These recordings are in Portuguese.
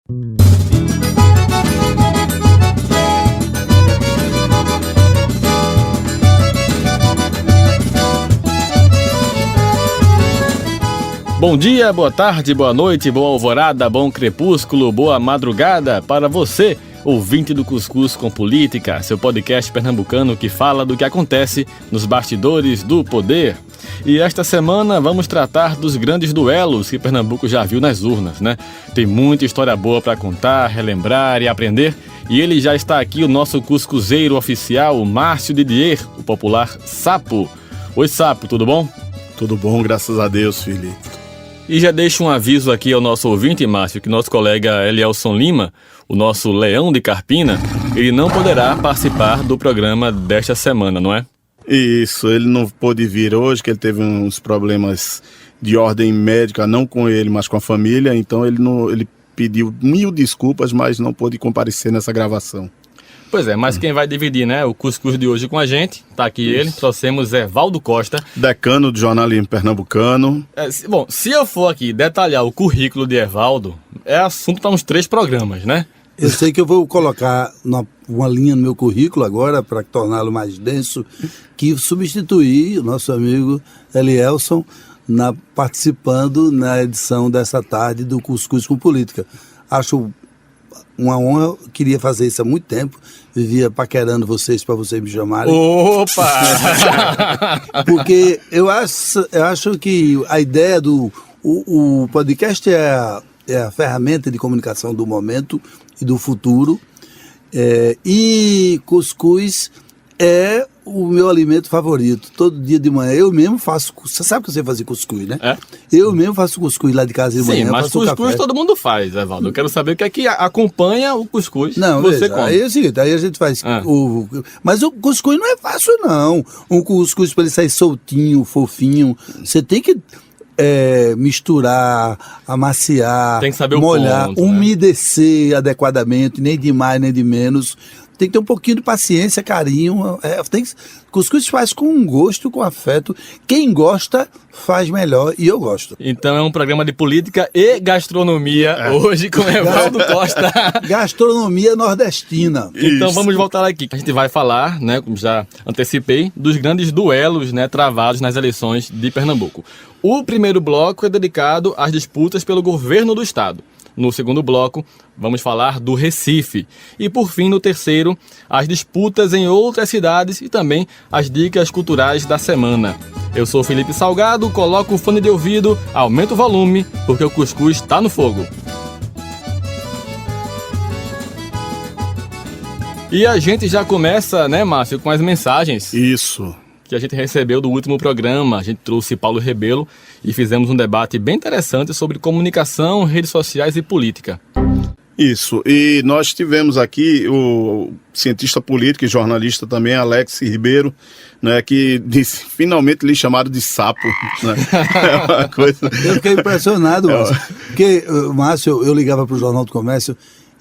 Bom dia, boa tarde, boa noite, boa alvorada, bom crepúsculo, boa madrugada para você, ouvinte do Cuscuz com Política, seu podcast pernambucano que fala do que acontece nos bastidores do poder. E esta semana vamos tratar dos grandes duelos que Pernambuco já viu nas urnas, né? Tem muita história boa para contar, relembrar e aprender. E ele já está aqui, o nosso cuscuzeiro oficial, o Márcio Didier, o popular Sapo. Oi, Sapo, tudo bom? Tudo bom, graças a Deus, filho. E já deixo um aviso aqui ao nosso ouvinte, Márcio, que nosso colega Elielson Lima, o nosso leão de Carpina, ele não poderá participar do programa desta semana, não é? Isso, ele não pôde vir hoje, que ele teve uns problemas de ordem médica, não com ele, mas com a família, então ele pediu 1000 desculpas, mas não pôde comparecer nessa gravação. Pois é, mas quem vai dividir, né, o cuscuz de hoje com a gente, tá aqui ele, trouxemos Evaldo Costa. Decano do jornalismo pernambucano. Bom, se eu for aqui detalhar o currículo de Evaldo, é assunto para uns 3 programas, né? Eu sei que eu vou colocar uma linha no meu currículo agora, para torná-lo mais denso, que substituir o nosso amigo Elielson participando na edição dessa tarde do Cuscuz com Política. Acho uma honra, queria fazer isso há muito tempo, vivia paquerando vocês para vocês me chamarem. Opa! Porque eu acho que a ideia do... O podcast é a ferramenta de comunicação do momento e do futuro, e cuscuz é o meu alimento favorito. Todo dia de manhã eu mesmo faço. Você sabe que eu sei fazer cuscuz, né? É? Eu mesmo faço cuscuz lá de casa de manhã. Sim, mas cuscuz todo mundo faz, Evaldo. Eu quero saber o que é que acompanha o cuscuz. Não, você come. Aí é o seguinte, aí a gente faz ovo. Mas o cuscuz não é fácil, não. Um cuscuz para ele sair soltinho, fofinho, você tem que misturar, amaciar, tem que saber molhar, o ponto, umedecer adequadamente, nem de mais nem de menos. Tem que ter um pouquinho de paciência, carinho. Cuscuz faz com gosto, com afeto. Quem gosta, faz melhor, e eu gosto. Então é um programa de política e gastronomia, hoje com Evaldo Costa. Gastronomia nordestina. Então vamos voltar aqui. A gente vai falar, né, como já antecipei, dos grandes duelos, né, travados nas eleições de Pernambuco. O primeiro bloco é dedicado às disputas pelo governo do estado. No segundo bloco, vamos falar do Recife. E por fim, no terceiro, as disputas em outras cidades e também as dicas culturais da semana. Eu sou Felipe Salgado, coloco o fone de ouvido, aumenta o volume, porque o cuscuz está no fogo. E a gente já começa, né, Márcio, com as mensagens. Isso. Que a gente recebeu do último programa. A gente trouxe Paulo Rebelo e fizemos um debate bem interessante sobre comunicação, redes sociais e política. Isso, e nós tivemos aqui o cientista político e jornalista também, Alex Ribeiro, né, que disse, finalmente lhe chamaram de sapo, né? É uma coisa... Eu fiquei impressionado, Márcio, porque, Márcio, eu ligava para o Jornal do Comércio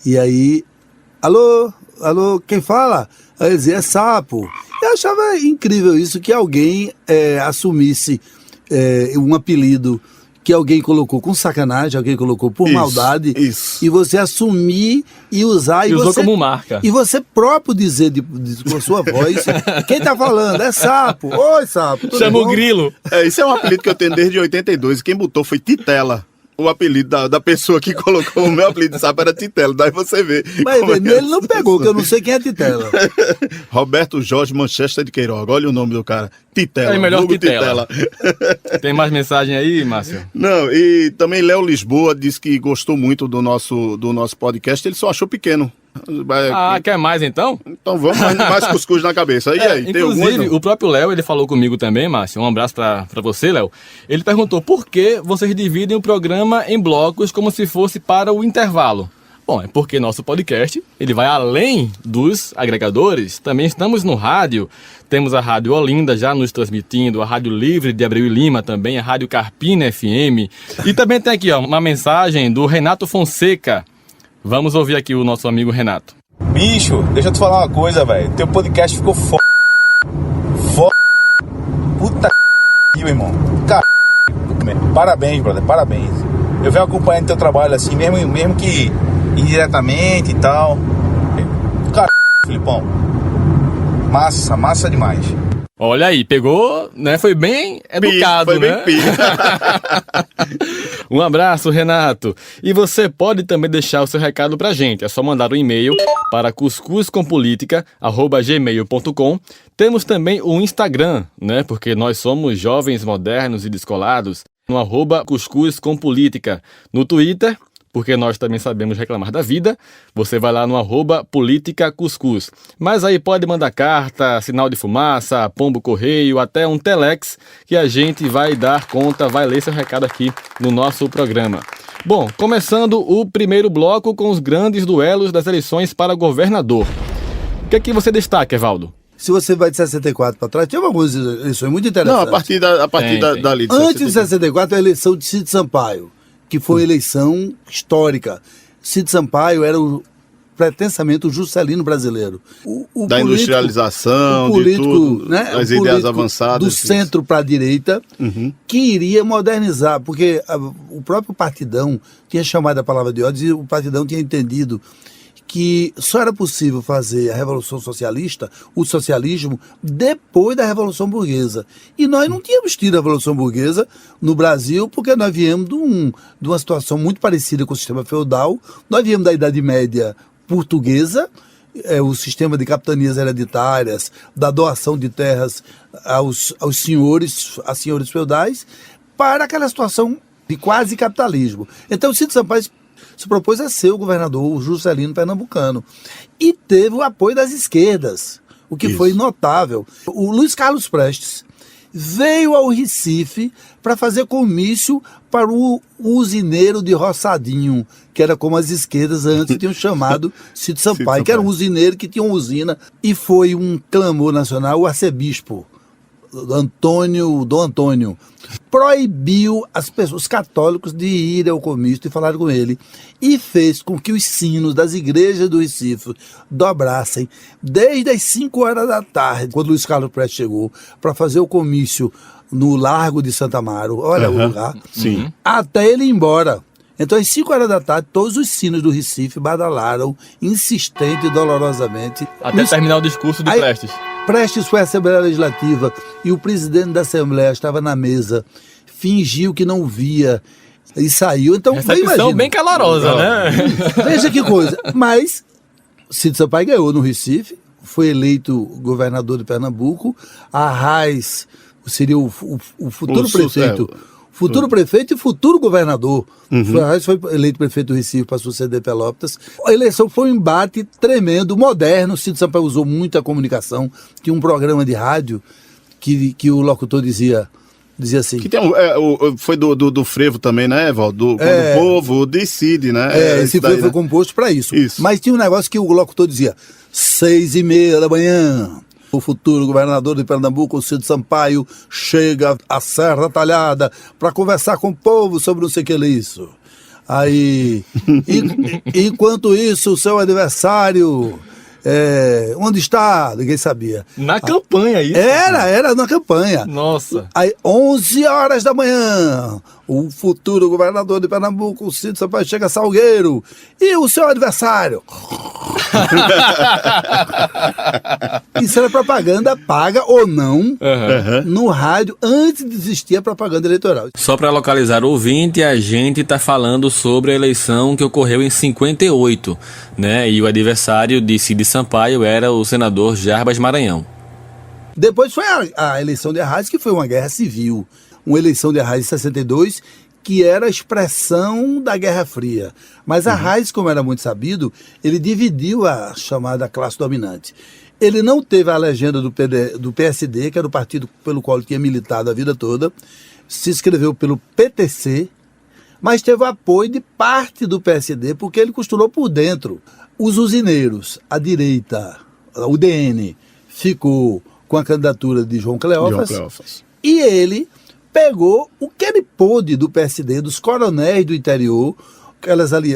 e aí, alô, quem fala? Aí ele dizia, é sapo. Eu achava incrível isso, que alguém assumisse um apelido que alguém colocou com sacanagem, alguém colocou por maldade, e você assumir e usar. E usou como marca. E você próprio dizer com a sua voz, quem tá falando? É sapo. Oi, sapo. Chama o grilo. Isso é um apelido que eu tenho desde 82, e quem botou foi Titela. O apelido da pessoa que colocou o meu apelido de sapo era Titela, daí você vê. Mas ele não pegou, que eu não sei quem é Titela. Roberto Jorge Manchester de Queiroga, olha o nome do cara. Titela. É melhor Titela. Tem mais mensagem aí, Márcio? Não, e também Léo Lisboa disse que gostou muito do nosso podcast, ele só achou pequeno. Quer mais então? Então vamos, mais cuscuz na cabeça. E aí, tem inclusive, o próprio Léo, ele falou comigo também, Márcio, um abraço pra você, Léo. Ele perguntou por que vocês dividem o programa em blocos como se fosse para o intervalo. Bom, é porque nosso podcast, ele vai além dos agregadores. Também estamos no rádio. Temos a Rádio Olinda já nos transmitindo, a Rádio Livre de Abreu e Lima também, a Rádio Carpina FM. E também tem aqui uma mensagem do Renato Fonseca. Vamos ouvir aqui o nosso amigo Renato. Bicho, deixa eu te falar uma coisa, velho. Teu podcast ficou Puta meu irmão. Parabéns, brother, parabéns. Eu venho acompanhando teu trabalho assim, mesmo que indiretamente e tal. Cara, Filipão, massa demais. Olha aí, pegou, né? Foi bem educado, foi né? bem Um abraço, Renato. E você pode também deixar o seu recado pra gente. É só mandar um e-mail para cuscuzcompolitica@gmail.com. Temos também o Instagram, né? Porque nós somos jovens, modernos e descolados. No @cuscuzcompolitica. No Twitter, porque nós também sabemos reclamar da vida, você vai lá no @politicacuscuz. Mas aí pode mandar carta, sinal de fumaça, pombo correio, até um telex, que a gente vai dar conta, vai ler seu recado aqui no nosso programa. Bom, começando o primeiro bloco com os grandes duelos das eleições para governador. O que é que você destaca, Evaldo? Se você vai de 64 para trás, tinha algumas eleições muito Não, interessantes. a partir dali. Antes de 64, a eleição de Cid Sampaio, que foi uma eleição histórica. Cid Sampaio era pretensamente o Juscelino brasileiro. Da industrialização, de tudo, né, as ideias avançadas. Do centro para a direita, que iria modernizar, porque o próprio Partidão tinha chamado a palavra de ódio e o Partidão tinha entendido que só era possível fazer a Revolução Socialista, o socialismo, depois da Revolução Burguesa. E nós não tínhamos tido a Revolução Burguesa no Brasil, porque nós viemos de uma situação muito parecida com o sistema feudal, nós viemos da Idade Média portuguesa, o sistema de capitanias hereditárias, da doação de terras aos senhores feudais, para aquela situação de quase capitalismo. Então o Cid Sampaio se propôs a ser o governador, o Juscelino pernambucano. E teve o apoio das esquerdas, o que foi notável. O Luiz Carlos Prestes veio ao Recife para fazer comício para o usineiro de Roçadinho, que era como as esquerdas antes tinham chamado Cid Sampaio, que era um usineiro que tinha uma usina, e foi um clamor nacional. O arcebispo Dom Antônio proibiu os católicos de ir ao comício e falar com ele, e fez com que os sinos das igrejas do Recife dobrassem desde as 5 horas da tarde, quando Luiz Carlos Prestes chegou, para fazer o comício no Largo de Santa Amaro, olha o lugar, até ele ir embora. Então, às 5 horas da tarde, todos os sinos do Recife badalaram insistente e dolorosamente. Até terminar o discurso de Prestes. Prestes foi à Assembleia Legislativa e o presidente da Assembleia estava na mesa, fingiu que não via e saiu. Então, recepção bem calorosa, né? Veja que coisa. Mas Cid Sampaio ganhou no Recife, foi eleito governador de Pernambuco. Arraiz seria o futuro prefeito. Futuro prefeito e futuro governador. Arraiz foi eleito prefeito do Recife para suceder Pelotas. A eleição foi um embate tremendo, moderno. Cid Sampaio usou muito a comunicação. Tinha um programa de rádio que o locutor dizia assim... Que tem foi do frevo também, né, Evaldo? Quando o povo decide, né? Esse frevo foi composto para isso. Mas tinha um negócio que o locutor dizia: 6h30 da manhã... O futuro governador de Pernambuco, o Cid Sampaio, chega à Serra Talhada para conversar com o povo sobre não sei o que é isso. Aí, enquanto isso, o seu adversário, onde está? Ninguém sabia. Na campanha, isso? Era na campanha. Nossa. Aí, 11 horas da manhã, o futuro governador de Pernambuco, o Cid Sampaio, chega a Salgueiro. E o seu adversário? Isso era propaganda paga ou não no rádio antes de existir a propaganda eleitoral. Só para localizar o ouvinte, a gente está falando sobre a eleição que ocorreu em 58, né? E o adversário de Cid Sampaio era o senador Jarbas Maranhão. Depois foi a eleição de Arraiz, que foi uma guerra civil. Uma eleição de Arraiz em 62, que era a expressão da Guerra Fria. Mas Arraiz, como era muito sabido, ele dividiu a chamada classe dominante. Ele não teve a legenda do PSD, que era o partido pelo qual ele tinha militado a vida toda, se inscreveu pelo PTC, mas teve o apoio de parte do PSD, porque ele costurou por dentro. Os usineiros, a direita, o DN, ficou com a candidatura de João Cleófas. E ele pegou o que ele pôde do PSD, dos coronéis do interior,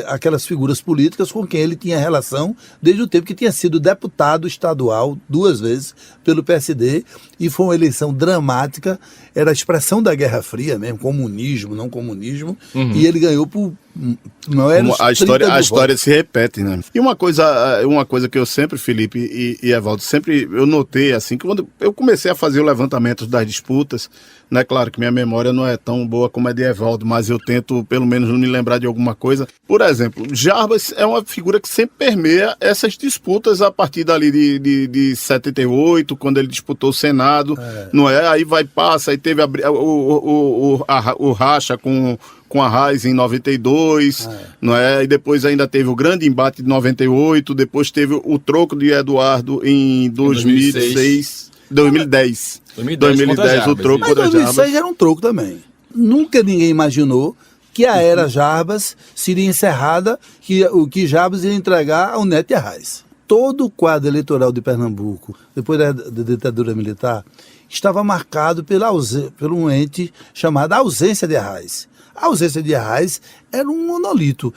aquelas figuras políticas com quem ele tinha relação desde o tempo que tinha sido deputado estadual 2 vezes pelo PSD, e foi uma eleição dramática, era a expressão da Guerra Fria mesmo, comunismo, não comunismo, e ele ganhou Não era a história se repete, né? E uma coisa que eu sempre, Felipe e Evaldo, sempre eu notei, assim, que quando eu comecei a fazer o levantamento das disputas, né? Claro que minha memória não é tão boa como a de Evaldo, mas eu tento, pelo menos, me lembrar de alguma coisa. Por exemplo, Jarbas é uma figura que sempre permeia essas disputas a partir dali de 78, quando ele disputou o Senado, não é? Aí passa, aí teve o racha com a Raiz em 92, não é? E depois ainda teve o grande embate de 98, depois teve o troco de Eduardo em 2010. 2010 o troco contra Jarbas. Mas 2006 era um troco também. Nunca ninguém imaginou que a era Jarbas seria encerrada, que Jarbas ia entregar ao Neto e a Raiz. Todo o quadro eleitoral de Pernambuco, depois da ditadura militar, estava marcado por um ente chamado ausência de Arraes. A ausência de Arraes era um monolito,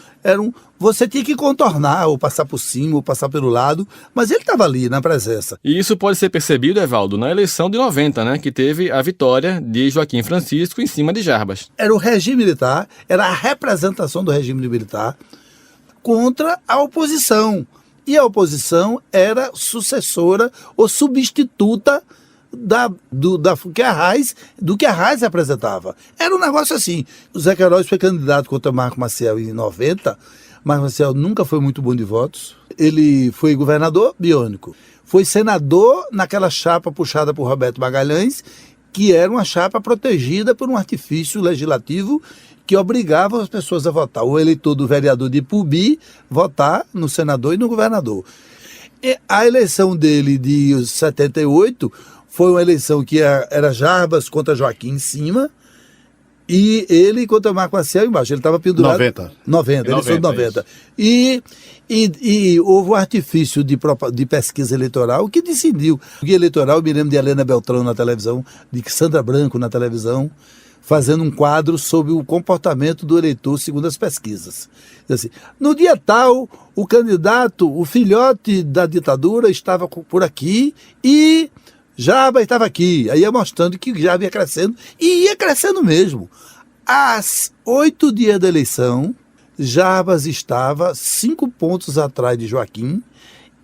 você tinha que contornar, ou passar por cima, ou passar pelo lado, mas ele estava ali, na presença. E isso pode ser percebido, Evaldo, na eleição de 90, né, que teve a vitória de Joaquim Francisco em cima de Jarbas. Era o regime militar, era a representação do regime militar contra a oposição. E a oposição era sucessora ou substituta do que a Raiz representava. Era um negócio assim. O Zé Queiroz foi candidato contra Marco Maciel em 90. Marco Maciel nunca foi muito bom de votos. Ele foi governador biônico. Foi senador naquela chapa puxada por Roberto Magalhães, que era uma chapa protegida por um artifício legislativo que obrigava as pessoas a votar. O eleitor do vereador de Ipubi votar no senador e no governador. E a eleição dele de 78 foi uma eleição que era Jarbas contra Joaquim em cima e ele contra Marco Maciel embaixo. Ele estava pendurado... 90, eleição de 90. E houve um artifício de pesquisa eleitoral que decidiu. O guia eleitoral, eu me lembro de Helena Beltrão na televisão, de Sandra Branco na televisão, fazendo um quadro sobre o comportamento do eleitor segundo as pesquisas. Assim, no dia tal, o candidato, o filhote da ditadura estava por aqui e Jarbas estava aqui. Aí ia mostrando que Jarbas ia crescendo, e ia crescendo mesmo. Às 8 dias da eleição, Jarbas estava 5 pontos atrás de Joaquim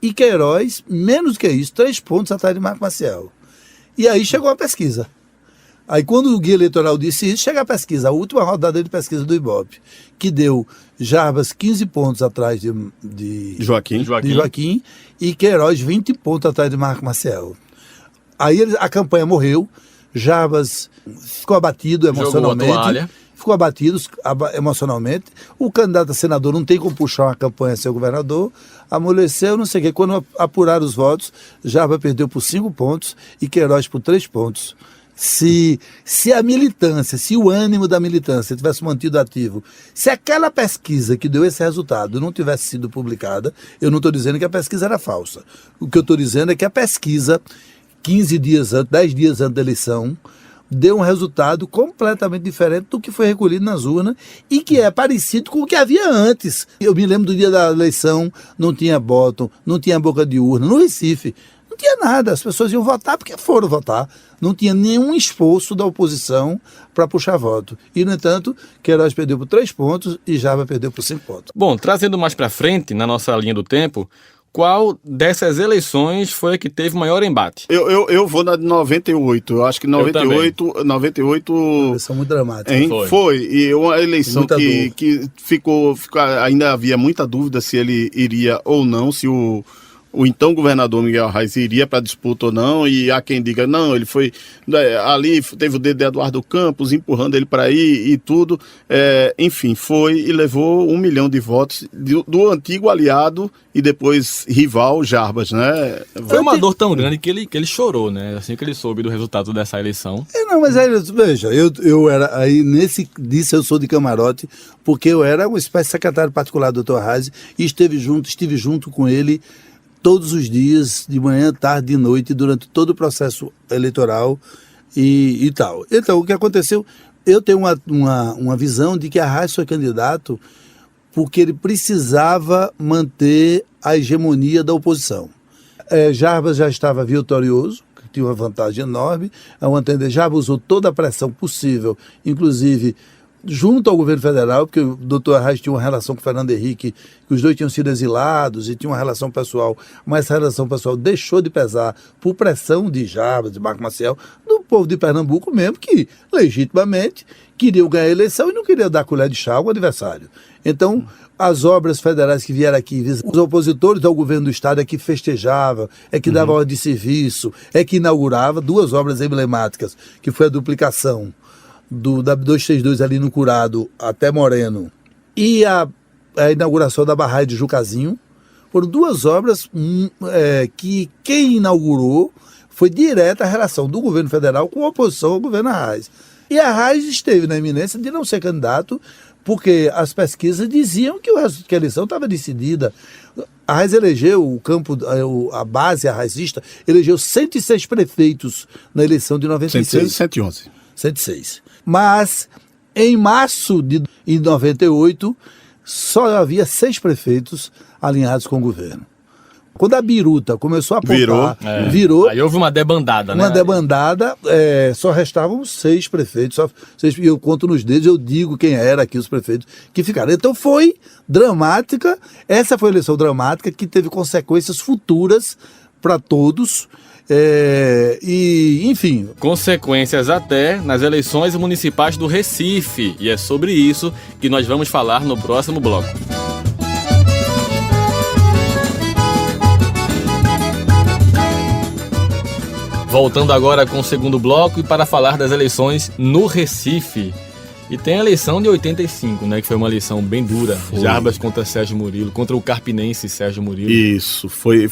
e Queiroz, menos que isso, 3 pontos atrás de Marco Maciel. E aí chegou a pesquisa. Aí quando o guia eleitoral disse isso, chega a pesquisa, a última rodada de pesquisa do Ibope, que deu Jarbas 15 pontos atrás de Joaquim e Queiroz 20 pontos atrás de Marco Maciel. Aí a campanha morreu, Jarbas ficou abatido emocionalmente. Ficou abatido emocionalmente. O candidato a senador não tem como puxar uma campanha a ser governador. Amoleceu, não sei o quê. Quando apuraram os votos, Jarbas perdeu por 5 pontos e Queiroz por 3 pontos. Se a militância, se o ânimo da militância tivesse mantido ativo, se aquela pesquisa que deu esse resultado não tivesse sido publicada, eu não estou dizendo que a pesquisa era falsa. O que eu estou dizendo é que a pesquisa, 15 dias antes, 10 dias antes da eleição, deu um resultado completamente diferente do que foi recolhido nas urnas e que é parecido com o que havia antes. Eu me lembro do dia da eleição, não tinha bottom, não tinha boca de urna, no Recife. Não tinha nada, as pessoas iam votar porque foram votar. Não tinha nenhum esforço da oposição para puxar voto. E, no entanto, Queiroz perdeu por 3 pontos e Jarbas perdeu por 5 pontos. Bom, trazendo mais para frente, na nossa linha do tempo, qual dessas eleições foi a que teve maior embate? Eu vou na de 98. Eu acho que 98... Uma eleição muito dramática. Foi. E uma eleição que ficou... Ainda havia muita dúvida se ele iria ou não, se o então governador Miguel Arraes iria para a disputa ou não, e há quem diga, não, ele foi ali, teve o dedo de Eduardo Campos empurrando ele para aí e tudo, enfim, foi e levou 1 milhão de votos do antigo aliado e depois rival Jarbas, né? Foi uma dor tão grande que ele chorou, né, assim que ele soube do resultado dessa eleição. Não, mas aí, veja, eu era, aí disso eu sou de camarote, porque eu era uma espécie de secretário particular do Dr. Arraes e estive junto com ele todos os dias, de manhã, tarde, de noite, durante todo o processo eleitoral e tal. Então, o que aconteceu? Eu tenho uma visão de que Arraes foi candidato porque ele precisava manter a hegemonia da oposição. Jarbas já estava vitorioso, tinha uma vantagem enorme, ao entender, Jarbas usou toda a pressão possível, inclusive junto ao governo federal, porque o doutor Arraes tinha uma relação com o Fernando Henrique, que os dois tinham sido exilados e tinha uma relação pessoal, mas essa relação pessoal deixou de pesar por pressão de Jarbas, de Marco Maciel, do povo de Pernambuco mesmo, que legitimamente queriam ganhar a eleição e não queriam dar colher de chá ao adversário. Então, as obras federais que vieram aqui, os opositores ao governo do Estado é que festejavam, é que davam ordem de serviço, é que inaugurava duas obras emblemáticas, que foi a duplicação da 232 ali no Curado até Moreno e a inauguração da barragem de Jucazinho. Foram duas obras que quem inaugurou foi direta a relação do governo federal com a oposição ao governo Arraes. E Arraes esteve na iminência de não ser candidato, porque as pesquisas diziam que a eleição estava decidida. Arraes elegeu a base arraizista, elegeu 106 prefeitos na eleição de 96. 106 e 111. 106. Mas, em março de 98, só havia 6 prefeitos alinhados com o governo. Quando a biruta começou a apontar, virou. Aí houve uma debandada, né? Uma debandada, só restavam 6 prefeitos. E eu conto nos dedos, eu digo quem era aqui os prefeitos que ficaram. Então foi dramática, essa foi a eleição dramática que teve consequências futuras para todos. Enfim. Consequências até nas eleições municipais do Recife. E é sobre isso que nós vamos falar no próximo bloco. Voltando agora com o segundo bloco e para falar das eleições no Recife. E tem a eleição de 85, né? Que foi uma eleição bem dura. Jarbas contra Sérgio Murilo, contra o carpinense Sérgio Murilo. Isso, foi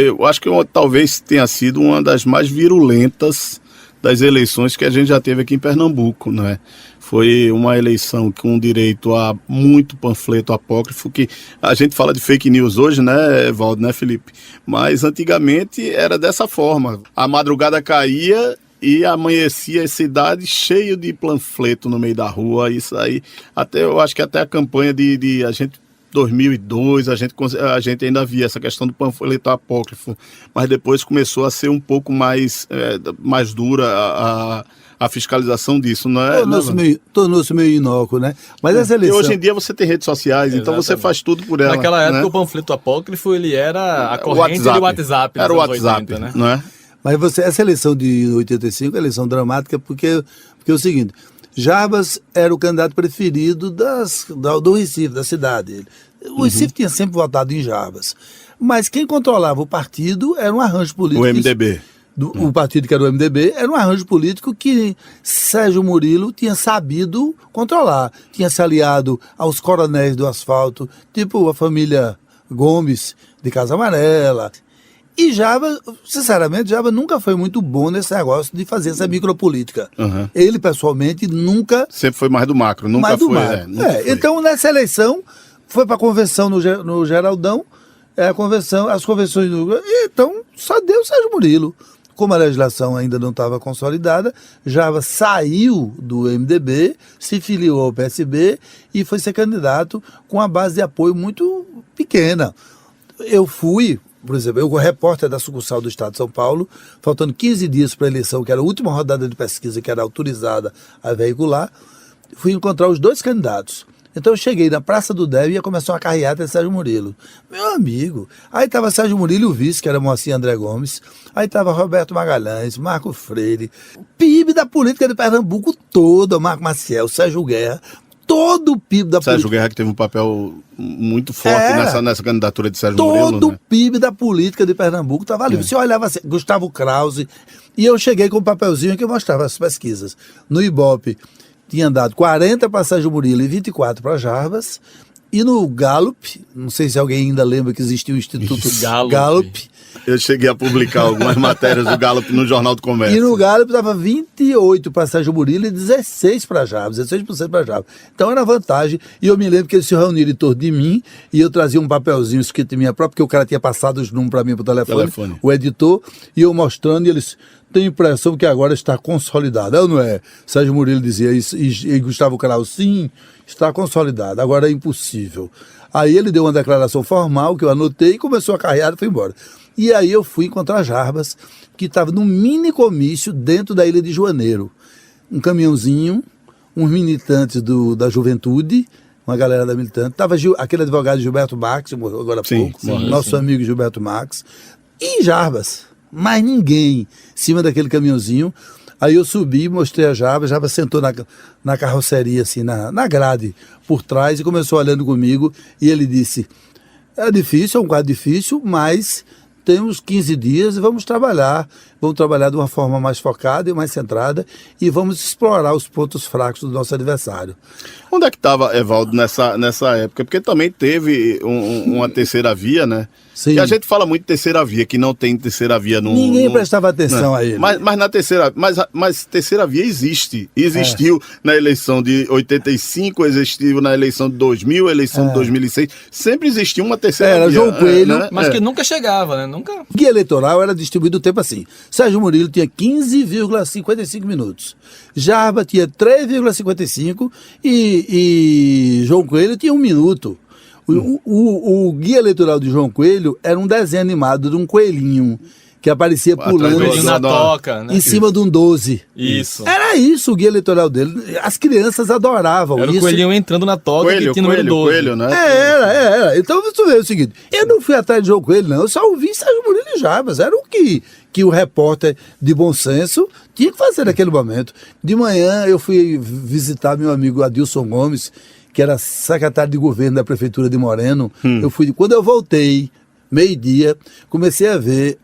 eu acho que talvez tenha sido uma das mais virulentas das eleições que a gente já teve aqui em Pernambuco, né? Foi uma eleição com direito a muito panfleto apócrifo, que a gente fala de fake news hoje, né, Valdo, né, Felipe? Mas antigamente era dessa forma. A madrugada caía e amanhecia a cidade cheio de panfleto no meio da rua. Isso aí, eu acho que até a campanha de a gente 2002, a gente ainda via essa questão do panfleto apócrifo, mas depois começou a ser um pouco mais dura a fiscalização disso, não é? Tornou-se meio inócuo, né? Mas essa eleição... E hoje em dia você tem redes sociais, exatamente. Então você faz tudo por ela. Naquela época, né? O panfleto apócrifo, ele era a corrente do WhatsApp. Era o WhatsApp, 80, né? Não é? Mas essa eleição de 85 é uma eleição dramática porque é o seguinte, Jarbas era o candidato preferido do Recife, da cidade. O Recife tinha sempre votado em Jarbas. Mas quem controlava o partido era um arranjo político. O MDB. O partido que era o MDB era um arranjo político que Sérgio Murilo tinha sabido controlar. Tinha se aliado aos coronéis do asfalto, tipo a família Gomes de Casa Amarela. E Jarbas, sinceramente, Jarbas nunca foi muito bom nesse negócio de fazer essa micropolítica. Uhum. Ele, pessoalmente, nunca... Sempre foi mais do macro, nunca mais do foi. Macro. Nunca foi. Então, nessa eleição, foi para a convenção no Geraldão, as convenções do... Então, só deu Sérgio Murilo. Como a legislação ainda não estava consolidada, Jarbas saiu do MDB, se filiou ao PSB e foi ser candidato com uma base de apoio muito pequena. Eu fui... Por exemplo, eu, repórter da sucursal do Estado de São Paulo, faltando 15 dias para a eleição, que era a última rodada de pesquisa que era autorizada a veicular, fui encontrar os 2 candidatos. Então eu cheguei na Praça do Débio e ia começar uma carreata de Sérgio Murilo. Meu amigo. Aí estava Sérgio Murilo e o vice, que era Moacir André Gomes. Aí estava Roberto Magalhães, Marco Freire. O PIB da política de Pernambuco todo, Marco Maciel, Sérgio Guerra. Todo o PIB da política. Sérgio Guerra que teve um papel muito forte nessa candidatura de Sérgio Murilo. Todo o PIB da política de Pernambuco estava ali. Você olhava assim, Gustavo Krause, e eu cheguei com um papelzinho que mostrava as pesquisas. No Ibope tinha dado 40 para Sérgio Murilo e 24 para Jarbas. E no Gallup, não sei se alguém ainda lembra que existia o Instituto Gallup. Eu cheguei a publicar algumas matérias do Gallup no Jornal do Comércio. E no Gallup estava 28 para Sérgio Murilo e 16 para Jarbas, 16% para Jarbas. Então era vantagem. E eu me lembro que eles se reuniram em torno de mim e eu trazia um papelzinho escrito em minha própria, porque o cara tinha passado os números para mim por telefone, o editor, e eu mostrando, e eles têm a impressão que agora está consolidado. Não é? Sérgio Murilo dizia isso, e Gustavo Krause, sim, está consolidado, agora é impossível. Aí ele deu uma declaração formal que eu anotei e começou a carreada e foi embora. E aí eu fui encontrar Jarbas, que estava num mini comício dentro da Ilha de Joaneiro. Um caminhãozinho, uns militantes da juventude, uma galera da militante. Estava aquele advogado Gilberto Marques, morreu agora há pouco, nosso amigo Gilberto Marques, e Jarbas, mais ninguém em cima daquele caminhãozinho. Aí eu subi, mostrei a Jarbas sentou na carroceria, assim, na grade, por trás, e começou olhando comigo, e ele disse, é difícil, é um quadro difícil, mas temos 15 dias e vamos trabalhar de uma forma mais focada e mais centrada, e vamos explorar os pontos fracos do nosso adversário. Onde é que estava, Evaldo, nessa época? Porque também teve uma terceira via, né? Sim. E a gente fala muito de terceira via, que não tem terceira via no... Ninguém prestava atenção, né, a ele. Mas na mas terceira via existiu na eleição de 85, existiu na eleição de 2000, eleição de 2006, sempre existiu uma terceira via. Era João Coelho, né? Mas que nunca chegava, né? Nunca. O guia eleitoral era distribuído o tempo assim. Sérgio Murilo tinha 15,55 minutos. Jarbas tinha 3,55 e João Coelho tinha 1 minuto. O guia eleitoral de João Coelho era um desenho animado de um coelhinho que aparecia pulando na toca, né? em cima de um 12. Isso. Era isso o guia eleitoral dele. As crianças adoravam Era isso. o coelhinho entrando na toca Coelho, que tinha número 12. Coelho, né? Era. Então você vê o seguinte, eu não fui atrás de João Coelho, não. Eu só ouvi Sérgio Murilo e Jarbas. Era o que o repórter de bom senso tinha que fazer naquele momento. De manhã eu fui visitar meu amigo Adilson Gomes, que era secretário de governo da prefeitura de Moreno. Quando eu voltei, meio-dia, comecei a ver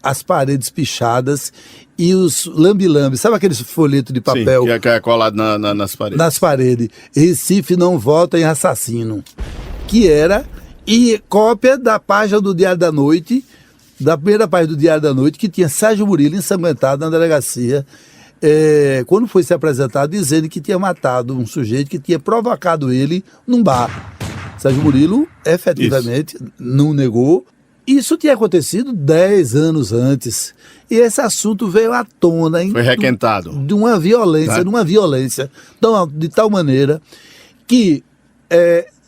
as paredes pichadas e os lambi-lambi, sabe aqueles folhetos de papel? Sim, que é colado nas paredes. Nas paredes. Recife não vota em assassino. Que era, e cópia da página do Diário da Noite, da primeira página do Diário da Noite, que tinha Sérgio Murilo ensanguentado na delegacia, quando foi se apresentar, dizendo que tinha matado um sujeito que tinha provocado ele num bar. Sérgio Murilo, efetivamente, não negou. Isso tinha acontecido 10 anos antes. E esse assunto veio à tona. Foi requentado. De uma violência, de tal maneira que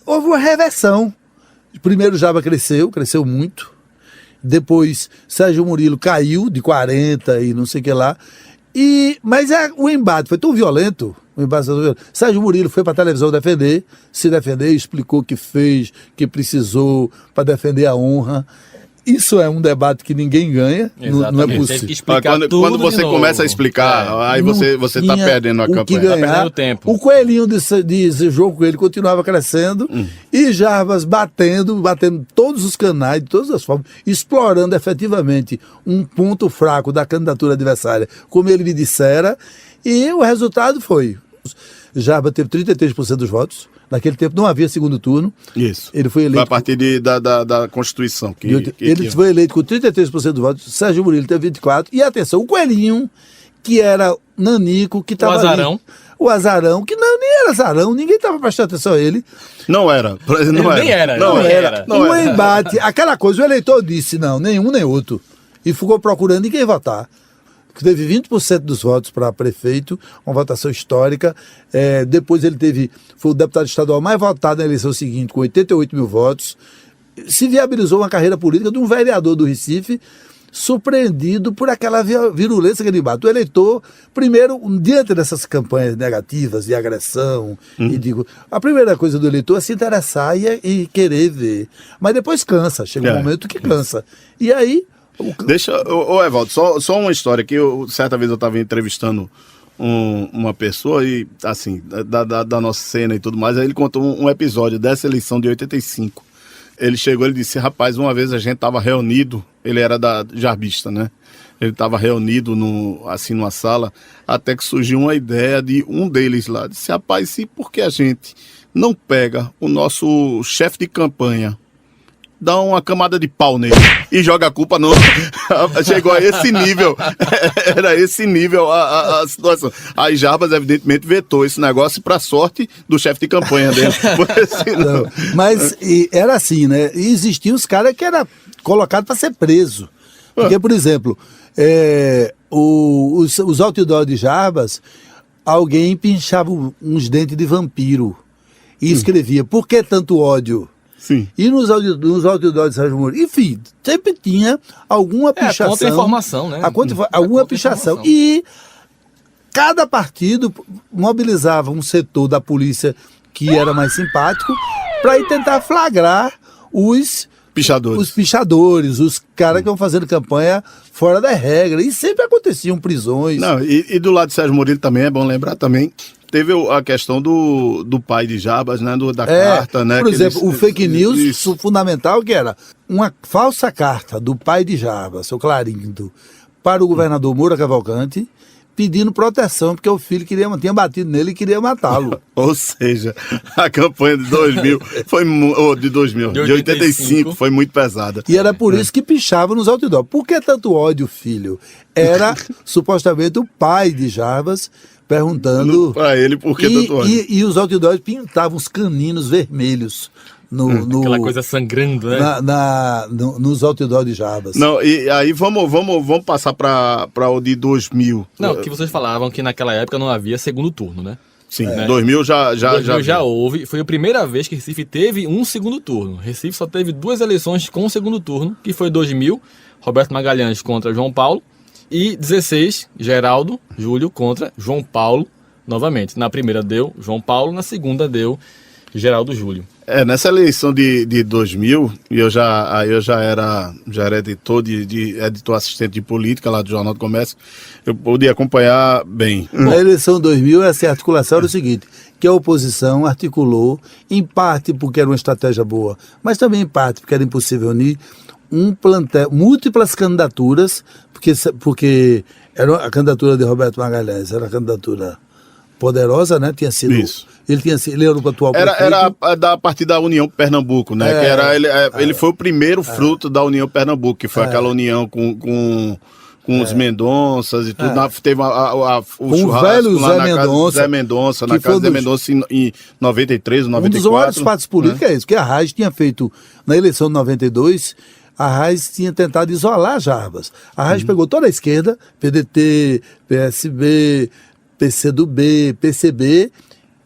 houve uma reversão. Primeiro Jarbas cresceu muito. Depois Sérgio Murilo caiu de 40 e não sei o que lá. Mas o embate foi tão violento. Sérgio Murilo foi para a televisão se defender, explicou que fez, que precisou para defender a honra. Isso é um debate que ninguém ganha, não é possível. Teve que explicar quando você começa a explicar, aí você está perdendo a campanha. Está perdendo tempo. O coelhinho de João Coelho continuava crescendo e Jarbas batendo todos os canais, de todas as formas, explorando efetivamente um ponto fraco da candidatura adversária, como ele me dissera, e o resultado foi: Jarbas teve 33% dos votos. Naquele tempo não havia segundo turno. Isso. Ele foi eleito. A partir da Constituição. Ele foi eleito com 33% dos votos. Sérgio Murilo teve 24%. E atenção, o Coelhinho, que era nanico, que estava. O azarão, que nem era azarão, ninguém estava prestando atenção a ele. Não era. Não era. O embate, aquela coisa, o eleitor disse: não, nenhum nem outro. E ficou procurando em quem votar. Que teve 20% dos votos para prefeito, uma votação histórica. Depois foi o deputado estadual mais votado na eleição seguinte, com 88 mil votos. Se viabilizou uma carreira política de um vereador do Recife, surpreendido por aquela virulência que ele bate. O eleitor, primeiro, diante dessas campanhas negativas de agressão, a primeira coisa do eleitor é se interessar e querer ver. Mas depois cansa, chega um momento que cansa. E aí... Evaldo, só uma história que certa vez eu estava entrevistando uma pessoa e, assim, da nossa cena e tudo mais, aí ele contou um episódio dessa eleição de 85. Ele chegou, ele disse: rapaz, uma vez a gente estava reunido, ele era da jarbista, né? Ele estava reunido numa sala, até que surgiu uma ideia de um deles lá. Disse: rapaz, e por que a gente não pega o nosso chefe de campanha, dá uma camada de pau nele e joga a culpa no... Chegou a esse nível. Era esse nível a situação. Aí Jarbas, evidentemente, vetou esse negócio para sorte do chefe de campanha dele. Não, mas era assim, né? E existiam os caras que eram colocados para ser preso. Porque, por exemplo, os outdoors de Jarbas, alguém pinchava uns dentes de vampiro e escrevia: por que tanto ódio? Sim. E nos outdoors de Sérgio Murilo, enfim, sempre tinha alguma pichação. A contra-informação, né? Alguma pichação. E cada partido mobilizava um setor da polícia que era mais simpático para ir tentar flagrar os pichadores, os caras que iam fazendo campanha fora da regra. E sempre aconteciam prisões. Não, e do lado de Sérgio Murilo também, é bom lembrar também, teve a questão do pai de Jarbas, né, da carta, né? Por exemplo, o fake news fundamental que era uma falsa carta do pai de Jarbas, seu Clarindo, para o governador Moura Cavalcante, pedindo proteção, porque o filho tinha batido nele e queria matá-lo. Ou seja, a campanha de 2000 de 85 foi muito pesada. E era por isso que pichava nos outdoors. Por que tanto ódio, filho? Era supostamente o pai de Jarbas perguntando para ele por que tanto ódio. E os outdoors pintavam os caninos vermelhos. Aquela coisa sangrando, né? Nos outdoors de Jarbas. Não, e aí vamos passar para o de 2000. Não, que vocês falavam que naquela época não havia segundo turno, né? Sim, 2000 já houve. Foi a primeira vez que Recife teve um segundo turno. Recife só teve 2 eleições com segundo turno, que foi 2000, Roberto Magalhães contra João Paulo, e 16, Geraldo Júlio contra João Paulo, novamente. Na primeira deu João Paulo, na segunda deu Geraldo Júlio. Nessa eleição de 2000, eu já era editor editor assistente de política lá do Jornal do Comércio, eu podia acompanhar bem. Na eleição 2000, essa articulação era o seguinte, que a oposição articulou, em parte porque era uma estratégia boa, mas também em parte porque era impossível unir um plantel, múltiplas candidaturas, porque era a candidatura de Roberto Magalhães, era a candidatura poderosa, né? Tinha sido. Isso. Ele era o atual prefeito. Era da partir da União Pernambuco, né? Ele foi o primeiro fruto da União Pernambuco, que foi aquela união com os Mendonças e tudo. Teve o churrasco lá na casa do Zé Mendonça, na casa do Zé Mendonça em 93, 94. Um dos maiores fatos políticos é isso, que a Raiz tinha feito, na eleição de 92, a Raiz tinha tentado isolar Jarbas. A Raiz pegou toda a esquerda, PDT, PSB, PCdoB, PCB,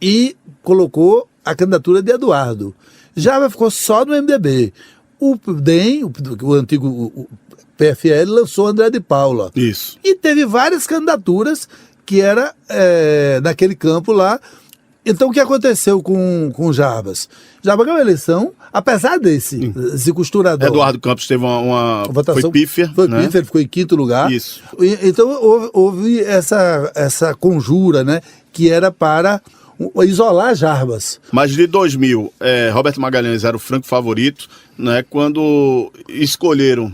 e colocou a candidatura de Eduardo. Jarbas ficou só no MDB. O DEM, o antigo PFL, lançou André de Paula. Isso. E teve várias candidaturas que era naquele campo lá. Então, o que aconteceu com Jarbas? Jarbas ganhou a eleição, apesar desse costurador. Eduardo Campos teve uma votação. Foi pífia. Foi pífia, ele ficou em 5º lugar. Isso. Então, houve essa conjura, né, que era para isolar Jarbas. Mas de 2000, Roberto Magalhães era o franco favorito, né, quando escolheram...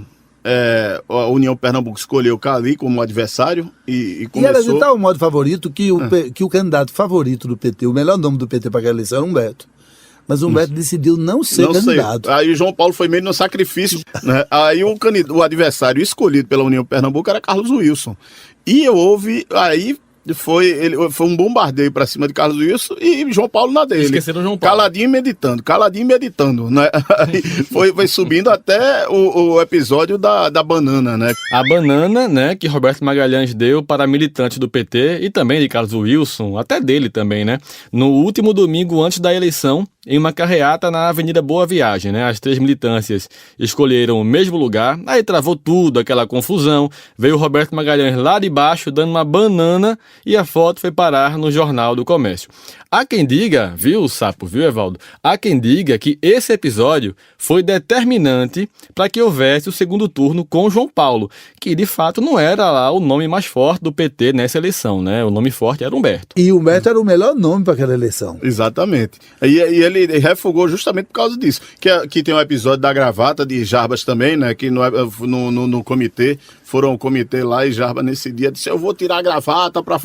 a União Pernambuco escolheu Cali como adversário e começou... E era de tal modo favorito que o candidato favorito do PT, o melhor nome do PT para aquela eleição era Humberto. Mas Humberto decidiu não ser candidato. Aí o João Paulo foi meio no sacrifício, né? Aí o adversário escolhido pela União Pernambuco era Carlos Wilson. E foi um bombardeio para cima de Carlos Wilson e João Paulo na dele. Esqueceram João Paulo. Caladinho e meditando, né? Aí foi subindo até o episódio da banana, né? A banana, né, que Roberto Magalhães deu para militantes do PT e também de Carlos Wilson, até dele também, né? No último domingo antes da eleição, em uma carreata na Avenida Boa Viagem, né? As 3 militâncias escolheram o mesmo lugar, aí travou tudo, aquela confusão, veio o Roberto Magalhães lá de baixo dando uma banana e a foto foi parar no Jornal do Comércio. Há quem diga, viu, Sapo, viu, Evaldo? Há quem diga que esse episódio foi determinante para que houvesse o segundo turno com João Paulo, que de fato não era lá o nome mais forte do PT nessa eleição, né? O nome forte era Humberto. E Humberto era o melhor nome para aquela eleição. Exatamente. E ele refugou justamente por causa disso. Que tem um episódio da gravata de Jarbas também, né? Que no comitê, foram ao comitê lá e Jarbas nesse dia disse: eu vou tirar a gravata para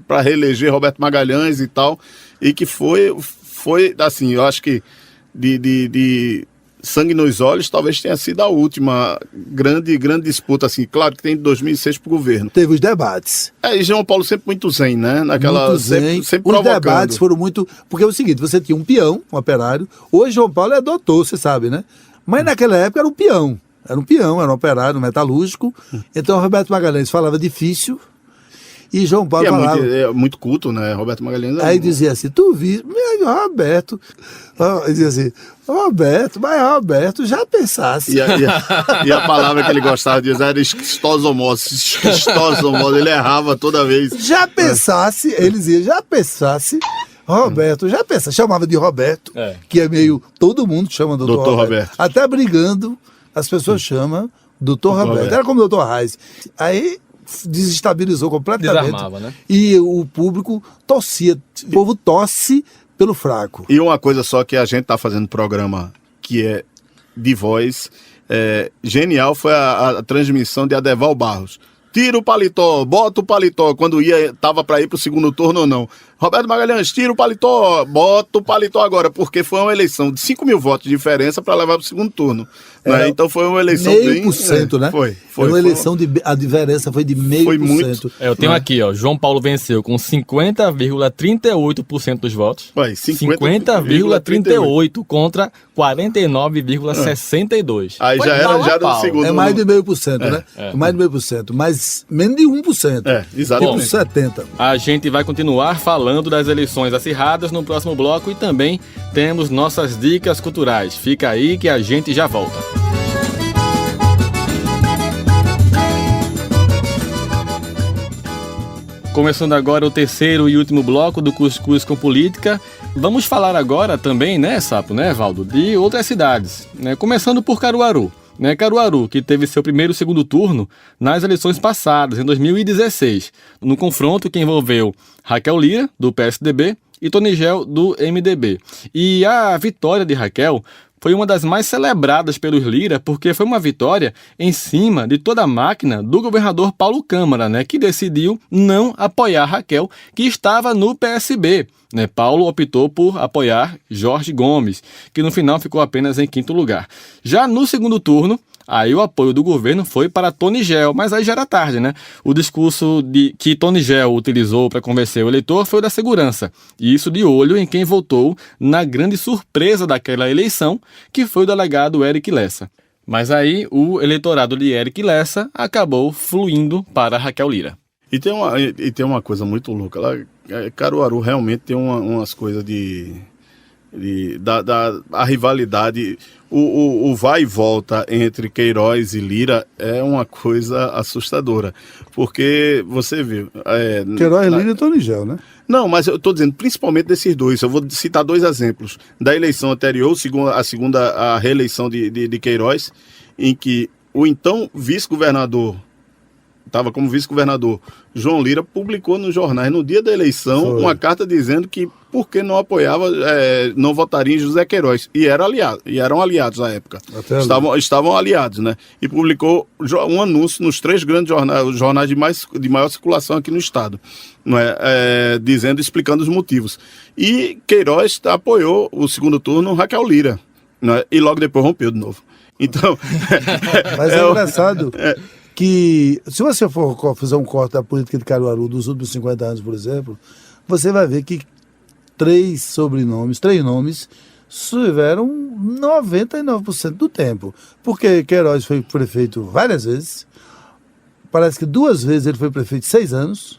para reeleger Roberto Magalhães e tal. E que foi assim, eu acho que de sangue nos olhos talvez tenha sido a última grande disputa, assim. Claro que tem de 2006 pro governo. Teve os debates. E João Paulo sempre muito zen, né? Muito zen. Sempre os provocando. Debates foram muito... Porque é o seguinte, você tinha um peão, um operário. Hoje João Paulo é doutor, você sabe, né? Mas naquela época era um peão. Era um operário, um metalúrgico. Então Roberto Magalhães falava difícil. E João Paulo E falava... é muito culto, né? Roberto Magalhães. Aí dizia assim, tu vi, meu Roberto. Ele dizia assim, Roberto, já pensasse. E a palavra que ele gostava de usar era esquistosomose. Ele errava toda vez. Já pensasse, ele dizia, já pensasse. Roberto, já pensa, chamava de Roberto, que é meio, todo mundo chama doutor Roberto. Até brigando, as pessoas chamam doutor Roberto. Era como doutor Reis. Aí desestabilizou completamente. Desarmava, né? E o público torcia, o povo torce pelo fraco. E uma coisa só que a gente tá fazendo programa que é de voz, genial foi a transmissão de Adeval Barros. Tira o paletó, bota o paletó, quando tava para ir pro segundo turno ou não. Roberto Magalhães, tira o paletó, bota o paletó agora, porque foi uma eleição de 5 mil votos de diferença para levar pro segundo turno. Né? Então foi uma eleição meio por cento, né? Foi uma eleição a diferença foi de meio por cento. Eu tenho aqui, ó, João Paulo venceu com 50,38% dos votos. 50,38 contra 49,62. Aí já era do segundo. É mais de meio por cento, né? Mais de meio por cento, mas menos de 1%. Exatamente. Tipo 70%. A gente vai continuar falando das eleições acirradas no próximo bloco e também temos nossas dicas culturais. Fica aí que a gente já volta. Começando agora o terceiro e último bloco do Cuscuz com Política. Vamos falar agora também, né, Sapo, né, Valdo, de outras cidades, né? Começando por Caruaru. Caruaru, que teve seu primeiro e segundo turno nas eleições passadas, em 2016, no confronto que envolveu Raquel Lira, do PSDB, e Tonigel, do MDB. E a vitória de Raquel foi uma das mais celebradas pelos Lira, porque foi uma vitória em cima de toda a máquina do governador Paulo Câmara, né, que decidiu não apoiar Raquel, que estava no PSB. Paulo optou por apoiar Jorge Gomes, que no final ficou apenas em quinto lugar. Já no segundo turno, aí o apoio do governo foi para Tonigel, mas aí já era tarde, né? O discurso que Tonigel utilizou para convencer o eleitor foi o da segurança. E isso de olho em quem votou na grande surpresa daquela eleição, que foi o delegado Eric Lessa. Mas aí o eleitorado de Eric Lessa acabou fluindo para Raquel Lira. E tem uma coisa muito louca. Caruaru realmente tem umas coisas a rivalidade, o vai e volta entre Queiroz e Lira é uma coisa assustadora, porque você viu... Queiroz, Lira e Tonigel, né? Não, mas eu estou dizendo principalmente desses dois. Eu vou citar dois exemplos. Da eleição anterior, a reeleição de Queiroz, em que o então vice-governador, estava como vice-governador, João Lira, publicou nos jornais no dia da eleição uma carta dizendo que por que não apoiava, não votaria em José Queiroz. E eram aliados à época. Estavam aliados, né? E publicou um anúncio nos 3 grandes jornais de maior circulação aqui no estado, não é? Explicando os motivos. E Queiroz apoiou o segundo turno Raquel Lira, não é? E logo depois rompeu de novo. Então... Mas é engraçado... que se você for fazer um corte da política de Caruaru dos últimos 50 anos, por exemplo, você vai ver que 3 nomes tiveram 99% do tempo. Porque Queiroz foi prefeito várias vezes, parece que 2 vezes ele foi prefeito 6 anos.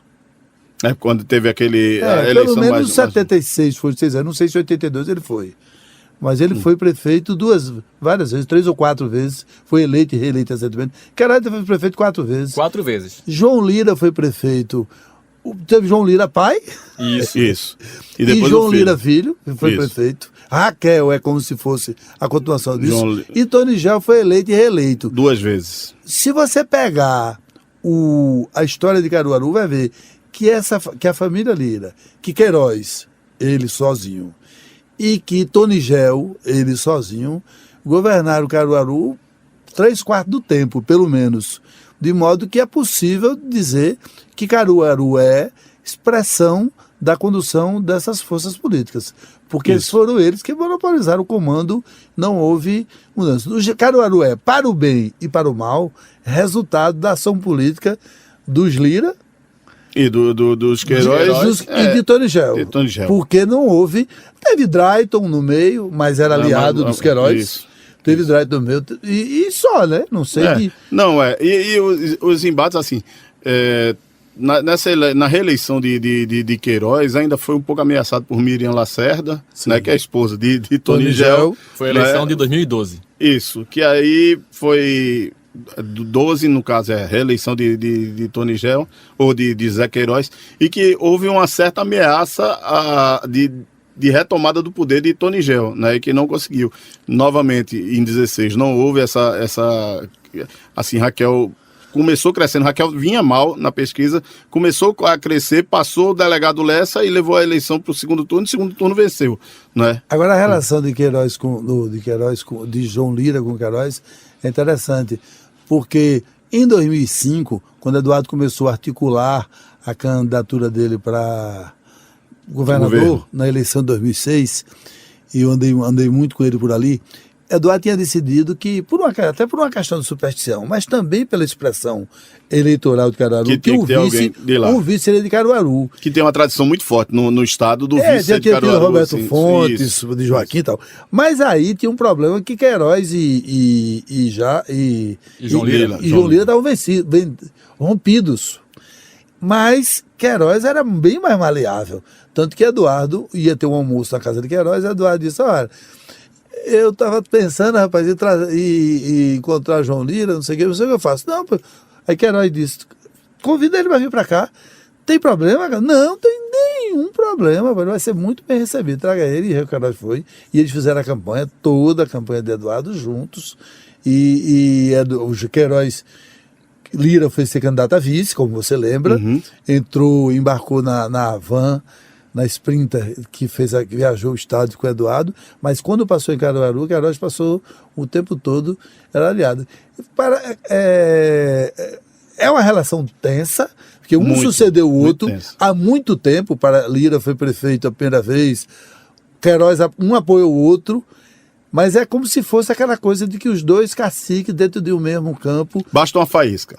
Quando teve a eleição pelo menos mais... 76 foi 6 anos, não sei se 82 ele foi. Mas ele foi prefeito várias vezes, 3 ou 4 vezes, foi eleito e reeleito recentemente. Queiroz foi prefeito 4 vezes. 4 vezes. João Lira foi prefeito, teve João Lira pai. Isso. E depois João Lira filho, foi prefeito. Raquel é como se fosse a continuação disso. E Tonigel foi eleito e reeleito. 2 vezes. Se você pegar a história de Caruaru, vai ver que a família Lira, que Queiroz, ele sozinho, e que Tonigel, ele sozinho, governaram Caruaru 3/4 do tempo, pelo menos. De modo que é possível dizer que Caruaru é expressão da condução dessas forças políticas. Porque foram eles que monopolizaram o comando, não houve mudança. O Caruaru é, para o bem e para o mal, resultado da ação política dos Lira, e dos Queiroz e de Tonigel. Porque não houve... Teve Drayton no meio, mas era aliado dos Queiroz. Teve Drayton no meio. E só, né? Não sei que... Não, E os embates, assim... na reeleição de Queiroz, ainda foi um pouco ameaçado por Miriam Lacerda, né, que é a esposa de Tony Gel. Foi a eleição de 2012. Isso, que aí foi 12, no caso, a reeleição de Tony Gel, ou de Zé Queiroz, e que houve uma certa ameaça de retomada do poder de Tony Gel, né, e que não conseguiu. Novamente, em 16, não houve essa assim, Raquel começou crescendo, Raquel vinha mal na pesquisa, começou a crescer, passou o delegado Lessa e levou a eleição para o segundo turno venceu, né? Agora a relação de João Lira com Queiroz é interessante, porque em 2005, quando Eduardo começou a articular a candidatura dele para governador na eleição de 2006, e eu andei muito com ele por ali, Eduardo tinha decidido que, até por uma questão de superstição, mas também pela expressão eleitoral de Caruaru, que o vice seria de Caruaru. Que tem uma tradição muito forte no estado do vice já de Caruaru. Roberto assim, Fontes, isso. de Joaquim e tal. Mas aí tinha um problema que Queiroz e João Lira estavam rompidos. Mas Queiroz era bem mais maleável. Tanto que Eduardo ia ter um almoço na casa de Queiroz, e Eduardo disse, olha, eu estava pensando, rapaz, em encontrar João Lira, não sei o que eu faço. Não, aí Queiroz disse, convida ele para vir para cá. Tem problema, cara? Não tem nenhum problema, ele vai ser muito bem recebido. Traga ele, e o Queiroz foi. E eles fizeram toda a campanha de Eduardo juntos. E o Queiroz, Lira foi ser candidato a vice, como você lembra. Embarcou na van, na Sprinter, que viajou o estado com o Eduardo, mas quando passou em Caruaru, Queiroz passou o tempo todo, era aliado. É uma relação tensa, porque um sucedeu o outro há muito tempo. Lira foi prefeito a primeira vez, Queiroz um apoiou o outro, mas é como se fosse aquela coisa de que os dois caciques dentro de um mesmo campo... Basta uma faísca.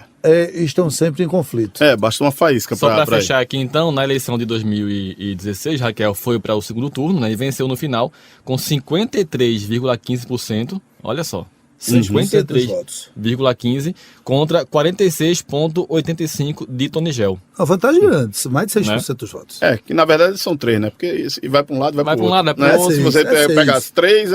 Estão sempre em conflito. Basta uma faísca. Só para fechar aqui então, na eleição de 2016, Raquel foi para o segundo turno, né, e venceu no final com 53,15%. Olha só. 53,15 contra 46,85 de Tony Gel. Uma vantagem grande, mais de 6% dos votos. Que na verdade são 3, né? Porque vai para um lado, vai para o outro. Vai para o outro. Se você pegar as 3,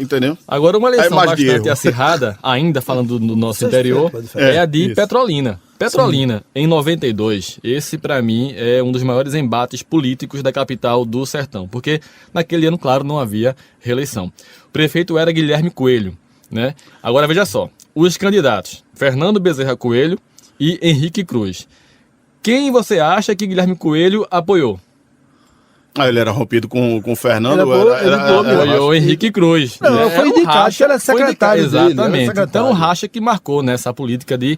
entendeu? Agora, uma eleição bastante acirrada, ainda falando do nosso interior, é a de Petrolina. Petrolina, em 92, esse para mim é um dos maiores embates políticos da capital do sertão, porque naquele ano, claro, não havia reeleição. O prefeito era Guilherme Coelho, né? Agora veja só, os candidatos Fernando Bezerra Coelho e Henrique Cruz. Quem você acha que Guilherme Coelho apoiou? Ele era rompido com o Fernando. Ele apoiou Henrique Cruz. Não, foi indicado que era secretário dele. Exatamente. Então o racha que marcou nessa política de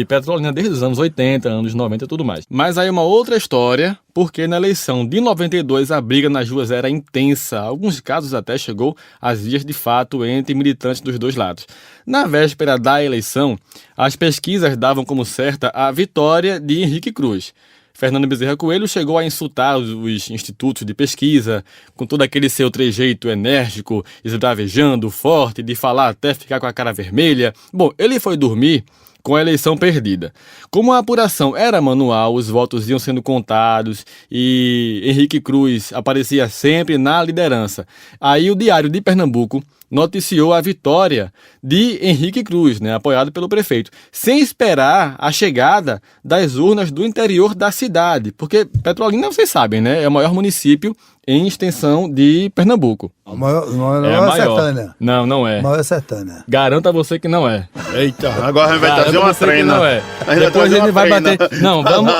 Petrolina desde os anos 80, anos 90 e tudo mais. Mas aí uma outra história, porque na eleição de 92 a briga nas ruas era intensa. Alguns casos até chegou às vias de fato entre militantes dos dois lados. Na véspera da eleição, as pesquisas davam como certa a vitória de Henrique Cruz. Fernando Bezerra Coelho chegou a insultar os institutos de pesquisa, com todo aquele seu trejeito enérgico, esbravejando, forte, de falar até ficar com a cara vermelha. Bom, ele foi dormir com a eleição perdida. Como a apuração era manual, os votos iam sendo contados e Henrique Cruz aparecia sempre na liderança. Aí o Diário de Pernambuco noticiou a vitória de Henrique Cruz, né, apoiado pelo prefeito, sem esperar a chegada das urnas do interior da cidade, porque Petrolina, vocês sabem, né, é o maior município em extensão de Pernambuco. Não é Sertânia. Não é. Maior é Sertânia. Garanto a você que não é. Eita, agora a gente vai trazer uma treina. Não é. Depois ele vai bater. Não, vamos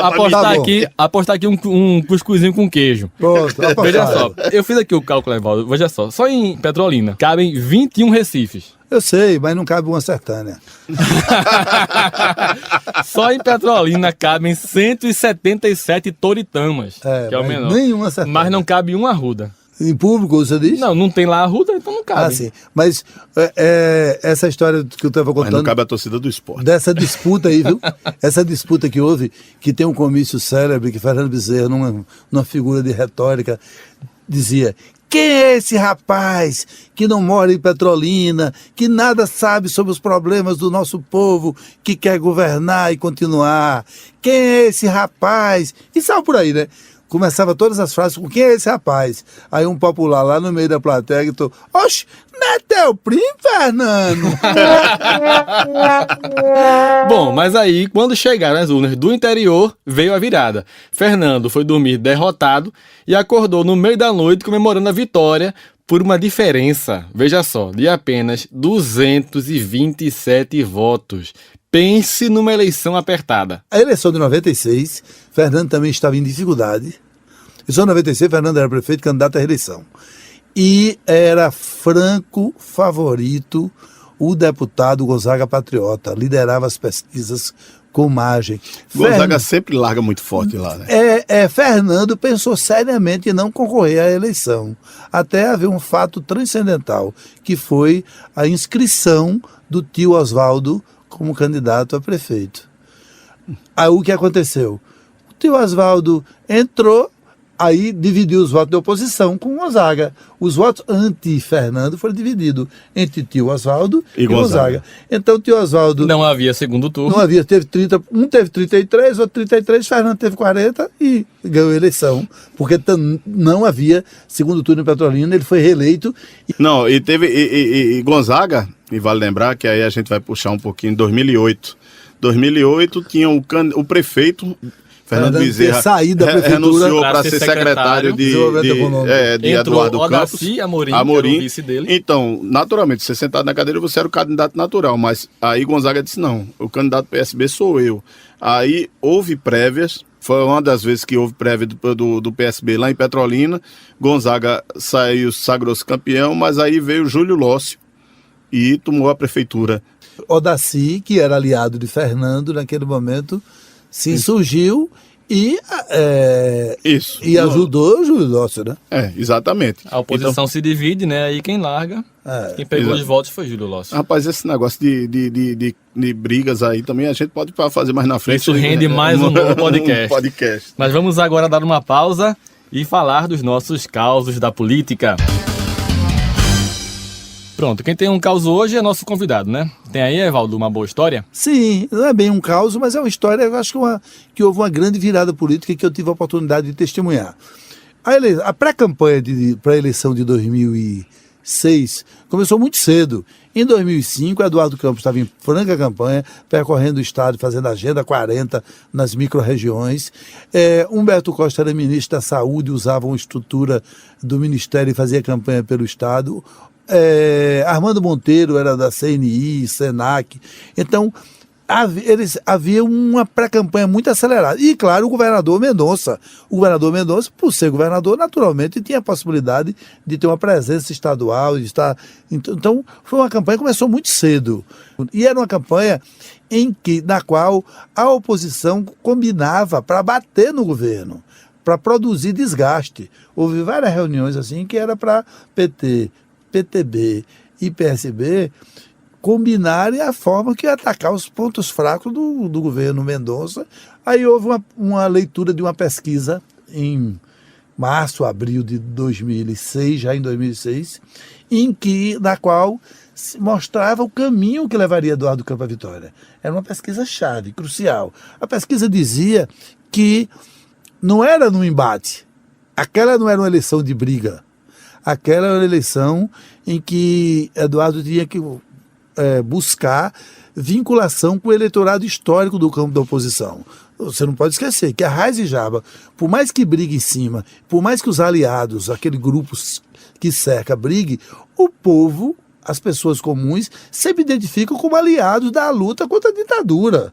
apostar aqui um cuscuzinho com queijo. Pronto, veja só, eu fiz aqui o cálculo, Evaldo. Veja só em Petrolina cabem 21 Recifes. Eu sei, mas não cabe uma Sertânia. Só em Petrolina cabem 177 Toritamas, que é o menor. Nenhuma Sertânia. Mas não cabe uma Arruda. Em público, você diz? Não tem lá Arruda, então não cabe. Sim. Mas essa história que eu estava contando... Mas não cabe a torcida do esporte. Dessa disputa aí, viu? Essa disputa que houve, que tem um comício célebre, que Fernando Bezerra, numa figura de retórica, dizia... Quem é esse rapaz que não mora em Petrolina, que nada sabe sobre os problemas do nosso povo, que quer governar e continuar? Quem é esse rapaz? E saiu por aí, né? Começava todas as frases com quem é esse rapaz? Aí um popular lá no meio da plateia gritou: oxe, não é teu primo, Fernando? Bom, mas aí, quando chegaram as urnas do interior, veio a virada. Fernando foi dormir derrotado e acordou no meio da noite comemorando a vitória por uma diferença, veja só, de apenas 227 votos. Pense numa eleição apertada. A eleição de 96, Fernando também estava em dificuldade. A eleição de 96, Fernando era prefeito candidato à reeleição. E era franco favorito o deputado Gonzaga Patriota. Liderava as pesquisas com margem. Gonzaga sempre larga muito forte lá, né? Fernando pensou seriamente em não concorrer à eleição. Até haver um fato transcendental, que foi a inscrição do tio Oswaldo como candidato a prefeito. Aí o que aconteceu? O tio Oswaldo entrou, aí dividiu os votos de oposição com Gonzaga. Os votos anti-Fernando foram divididos entre tio Oswaldo e Gonzaga. Então o tio Oswaldo... Não havia segundo turno. Não havia, teve 30, um teve 33, outro 33, Fernando teve 40 e ganhou a eleição. Porque não havia segundo turno em Petrolina, ele foi reeleito. Não, e teve... E Gonzaga, e vale lembrar que aí a gente vai puxar um pouquinho, em 2008. 2008 tinha o prefeito... Fernando Bezerra saído da prefeitura renunciou para ser secretário de Eduardo Campos. Amorim, o vice dele. Então, naturalmente, você sentado na cadeira, você era o candidato natural, mas aí Gonzaga disse: não, o candidato PSB sou eu. Aí houve prévias, foi uma das vezes que houve prévia do PSB lá em Petrolina. Gonzaga sagrou-se campeão, mas aí veio Júlio Lócio e tomou a prefeitura. Odaci, que era aliado de Fernando naquele momento, se insurgiu e ajudou o Júlio Lócio, né? Exatamente. A oposição se divide, né? Aí quem larga, quem pegou os votos foi Júlio Lócio. Rapaz, esse negócio de brigas aí também a gente pode fazer mais na frente. Isso rende mais um novo podcast. Mas vamos agora dar uma pausa e falar dos nossos causos da política. Pronto, quem tem um caos hoje é nosso convidado, né? Tem aí, Evaldo, uma boa história? Sim, não é bem um caos, mas é uma história, eu acho que houve uma grande virada política que eu tive a oportunidade de testemunhar. A pré-campanha para a eleição de 2006 começou muito cedo. Em 2005, Eduardo Campos estava em franca campanha, percorrendo o estado, fazendo a Agenda 40 nas micro-regiões. Humberto Costa era ministro da Saúde, usava uma estrutura do Ministério e fazia campanha pelo estado. Armando Monteiro era da CNI, Senac. Então, havia uma pré-campanha muito acelerada. E, claro, o governador Mendonça. O governador Mendonça, por ser governador, naturalmente tinha a possibilidade de ter uma presença estadual, de estar... Então, foi uma campanha que começou muito cedo. E era uma campanha na qual a oposição combinava para bater no governo, para produzir desgaste. Houve várias reuniões assim que era para PT, PTB e PSB combinarem a forma que ia atacar os pontos fracos do governo Mendonça. Aí houve uma leitura de uma pesquisa em março, abril de 2006, já em 2006, na qual se mostrava o caminho que levaria Eduardo Campos à vitória. Era uma pesquisa-chave, crucial. A pesquisa dizia que não era no embate, aquela não era uma eleição de briga, aquela era uma eleição em que Eduardo tinha que buscar vinculação com o eleitorado histórico do campo da oposição. Você não pode esquecer que a Raiz e Jaba, por mais que brigue em cima, por mais que os aliados, aquele grupo que cerca, brigue, o povo, as pessoas comuns, sempre identificam como aliados da luta contra a ditadura.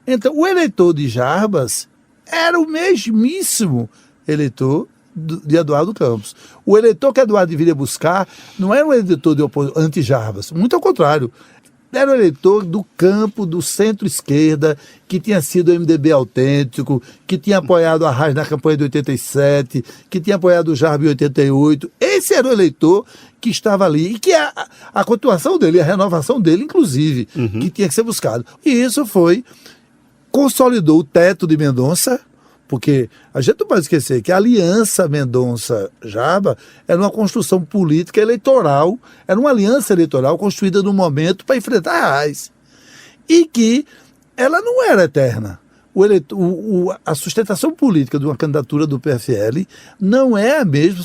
Então, o eleitor de Jarbas era o mesmíssimo eleitor de Eduardo Campos. O eleitor que Eduardo deveria buscar não era um eleitor anti-Jarbas, muito ao contrário. Era um eleitor do campo, do centro-esquerda, que tinha sido MDB autêntico, que tinha apoiado a Raiz na campanha de 87, que tinha apoiado o Jarbas em 88. Esse era o eleitor que estava ali e que a continuação dele, a renovação dele, inclusive, que tinha que ser buscado. E isso consolidou o teto de Mendonça, Porque a gente não pode esquecer que a aliança Mendonça-Jaba era uma construção política eleitoral, era uma aliança eleitoral construída no momento para enfrentar Arraes. E que ela não era eterna. A sustentação política de uma candidatura do PFL não é a mesma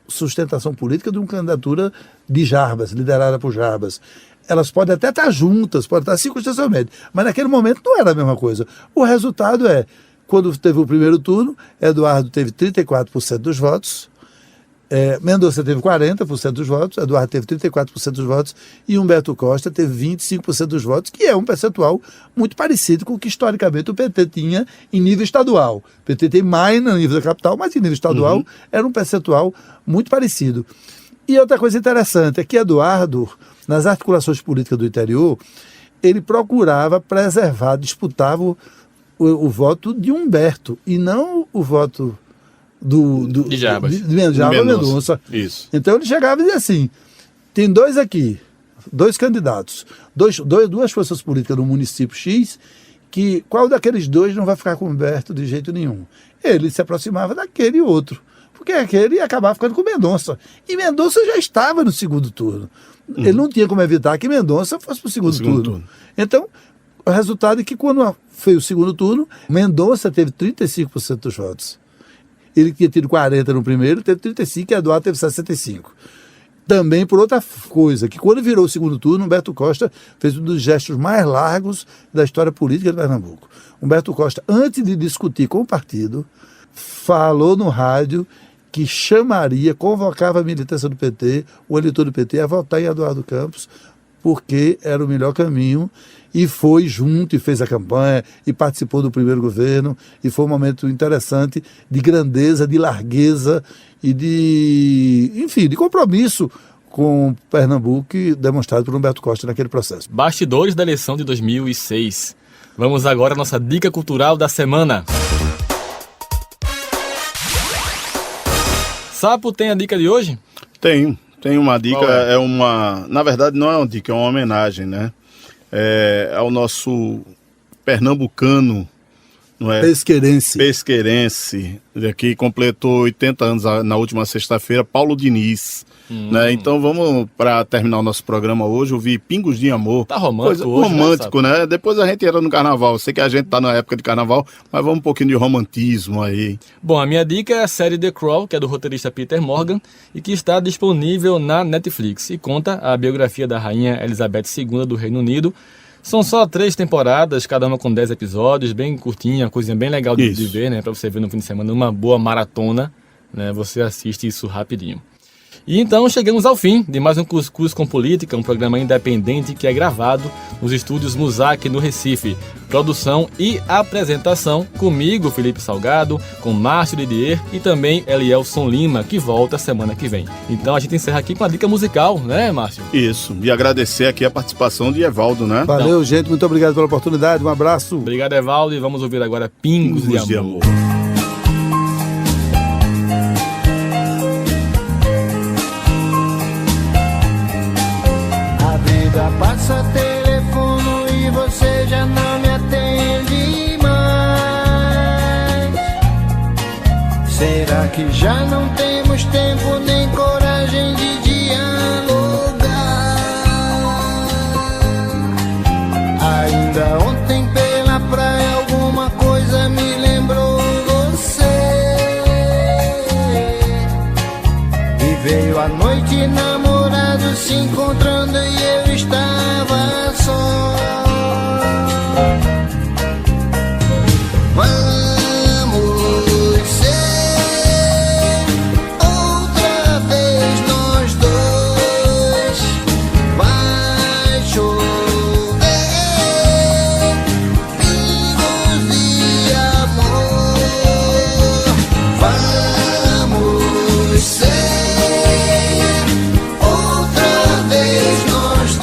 sustentação política de uma candidatura de Jarbas, liderada por Jarbas. Elas podem até estar juntas, podem estar circunstancialmente, mas naquele momento não era a mesma coisa. O resultado é, quando teve o primeiro turno, Eduardo teve 34% dos votos, Mendonça teve 40% dos votos, Eduardo teve 34% dos votos e Humberto Costa teve 25% dos votos, que é um percentual muito parecido com o que historicamente o PT tinha em nível estadual. O PT tem mais no nível da capital, mas em nível estadual era um percentual muito parecido. E outra coisa interessante é que Eduardo, nas articulações políticas do interior, ele procurava preservar, disputava o voto de Humberto e não o voto de Jarbas. De Mendonça. Isso. Então ele chegava e dizia assim, tem dois aqui, dois candidatos, duas forças políticas no município X, que qual daqueles dois não vai ficar com Humberto de jeito nenhum? Ele se aproximava daquele outro, porque aquele ia acabar ficando com Mendonça. E Mendonça já estava no segundo turno. Ele não tinha como evitar que Mendonça fosse para o segundo turno. Então, o resultado é que quando foi o segundo turno, Mendonça teve 35% dos votos. Ele tinha tido 40 no primeiro, teve 35 e Eduardo teve 65. Também por outra coisa, que quando virou o segundo turno, Humberto Costa fez um dos gestos mais largos da história política de Pernambuco. Humberto Costa, antes de discutir com o partido, falou no rádio que convocava a militância do PT, o eleitor do PT, a votar em Eduardo Campos, porque era o melhor caminho, e foi junto e fez a campanha e participou do primeiro governo, e foi um momento interessante de grandeza, de largueza e de compromisso com Pernambuco, demonstrado por Humberto Costa naquele processo. Bastidores da eleição de 2006. Vamos agora à nossa dica cultural da semana. Sapo, tem a dica de hoje? Tem uma dica, na verdade não é uma dica, é uma homenagem, né? Ao nosso pernambucano, não é? Pesqueirense, que completou 80 anos na última sexta-feira, Paulo Diniz. Né? Então vamos, para terminar o nosso programa hoje, ouvir Pingos de Amor. Tá romântico hoje, romântico, né? Depois a gente entra no carnaval. Eu sei que a gente tá na época de carnaval, mas vamos um pouquinho de romantismo aí. Bom, a minha dica é a série The Crown, que é do roteirista Peter Morgan e que está disponível na Netflix e conta a biografia da rainha Elizabeth II do Reino Unido. São só 3 temporadas, cada uma com 10 episódios, bem curtinha, coisinha bem legal de ver, né? Pra você ver no fim de semana, uma boa maratona, né? Você assiste isso rapidinho. E então chegamos ao fim de mais um Cuscuz com Política, um programa independente que é gravado nos estúdios Muzak no Recife. Produção e apresentação comigo, Felipe Salgado, com Márcio Didier e também Elielson Lima, que volta semana que vem. Então a gente encerra aqui com a dica musical, né, Márcio? Isso, e agradecer aqui a participação de Evaldo, né? Valeu, gente, muito obrigado pela oportunidade, um abraço. Obrigado, Evaldo, e vamos ouvir agora Pingos de Amor. Passa telefono e você já não me atende mais. Será que já não temos tempo nem coragem de dialogar? Ainda ontem pela praia alguma coisa me lembrou você. E veio a noite namorados se encontrando e eu estava só. Vamos ser outra vez nós dois. Vai chover pingos de amor. Vamos ser outra vez nós dois.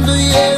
encontrando e eu